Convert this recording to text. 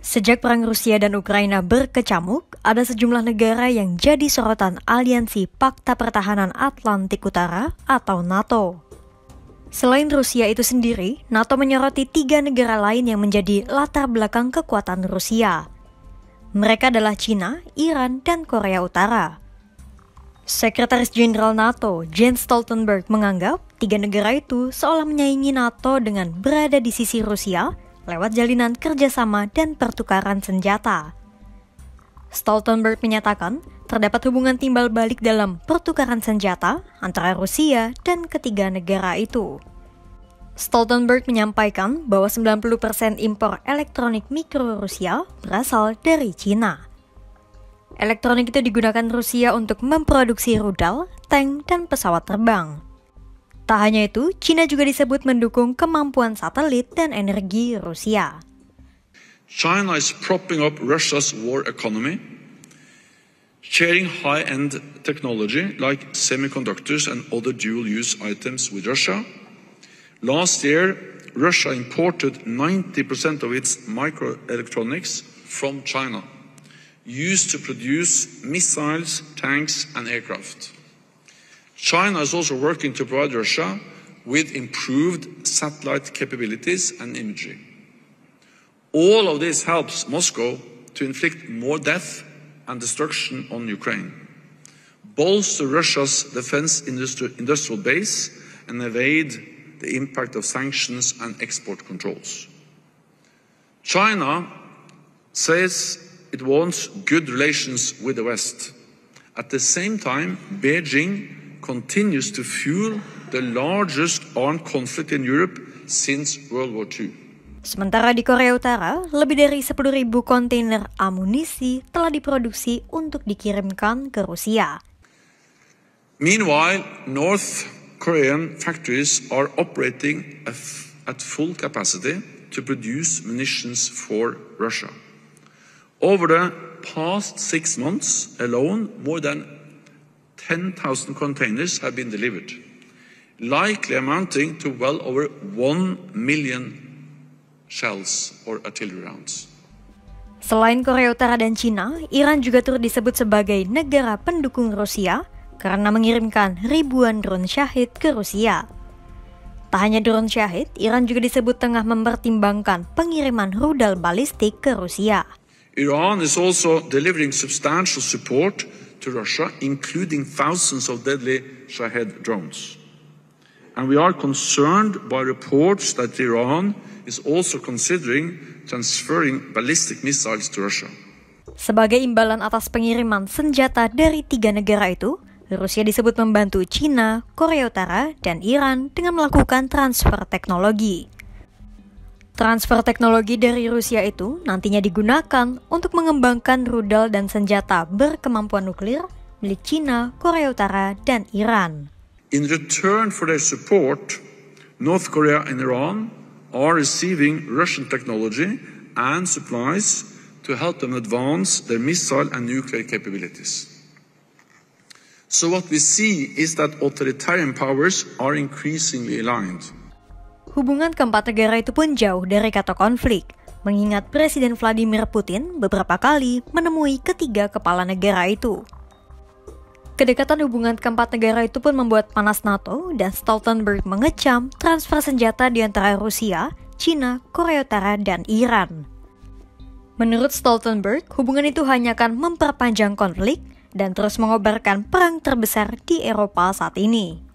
Sejak perang Rusia dan Ukraina berkecamuk, ada sejumlah negara yang jadi sorotan Aliansi Pakta Pertahanan Atlantik Utara atau NATO. Selain Rusia itu sendiri, NATO menyoroti 3 negara lain yang menjadi latar belakang kekuatan Rusia. Mereka adalah China, Iran, dan Korea Utara. Sekretaris Jenderal NATO, Jens Stoltenberg, menganggap 3 negara itu seolah menyaingi NATO dengan berada di sisi Rusia lewat jalinan kerjasama dan pertukaran senjata. Stoltenberg menyatakan terdapat hubungan timbal balik dalam pertukaran senjata antara Rusia dan ketiga negara itu. Stoltenberg menyampaikan bahwa 90% impor elektronik mikro Rusia berasal dari China. Elektronik itu digunakan Rusia untuk memproduksi rudal, tank, dan pesawat terbang. Tak hanya itu, China juga disebut mendukung kemampuan satelit dan energi Rusia. China is propping up Russia's war economy, sharing high-end technology like semiconductors and other dual-use items with Russia. Last year, Russia imported 90% of its microelectronics from China, used to produce missiles, tanks, and aircraft. China is also working to provide Russia with improved satellite capabilities and imagery. All of this helps Moscow to inflict more death and destruction on Ukraine, bolster Russia's defense industrial base, and evade the impact of sanctions and export controls. China says it wants good relations with the West. At the same time, Beijing continues to fuel the largest armed conflict in Europe since World War II. Sementara di Korea Utara, lebih dari 10.000 kontainer amunisi telah diproduksi untuk dikirimkan ke Rusia. Meanwhile, North Korean factories are operating at full capacity to produce munitions for Russia. Over the past 6 months alone, more than 10,000 containers have been delivered, likely amounting to well over 1 million shells or artillery rounds. Selain Korea Utara dan China, Iran juga turut disebut sebagai negara pendukung Rusia karena mengirimkan ribuan drone Shahid ke Rusia. Tak hanya drone Shahid, Iran juga disebut tengah mempertimbangkan pengiriman rudal balistik ke Rusia. Iran is also delivering substantial support to Russia, including thousands of deadly Shahed drones. And we are concerned by reports that Iran is also considering transferring ballistic missiles to Russia. Sebagai imbalan atas pengiriman senjata dari 3 negara itu, Rusia disebut membantu China, Korea Utara, dan Iran dengan melakukan transfer teknologi. Transfer teknologi dari Rusia itu nantinya digunakan untuk mengembangkan rudal dan senjata berkemampuan nuklir milik China, Korea Utara, dan Iran. In return for their support, North Korea and Iran are receiving Russian technology and supplies to help them advance their missile and nuclear capabilities. So what we see is that authoritarian powers are increasingly aligned. Hubungan keempat negara itu pun jauh dari kata konflik, mengingat Presiden Vladimir Putin beberapa kali menemui ketiga kepala negara itu. Kedekatan hubungan keempat negara itu pun membuat panas NATO dan Stoltenberg mengecam transfer senjata di antara Rusia, China, Korea Utara, dan Iran. Menurut Stoltenberg, hubungan itu hanya akan memperpanjang konflik dan terus mengobarkan perang terbesar di Eropa saat ini.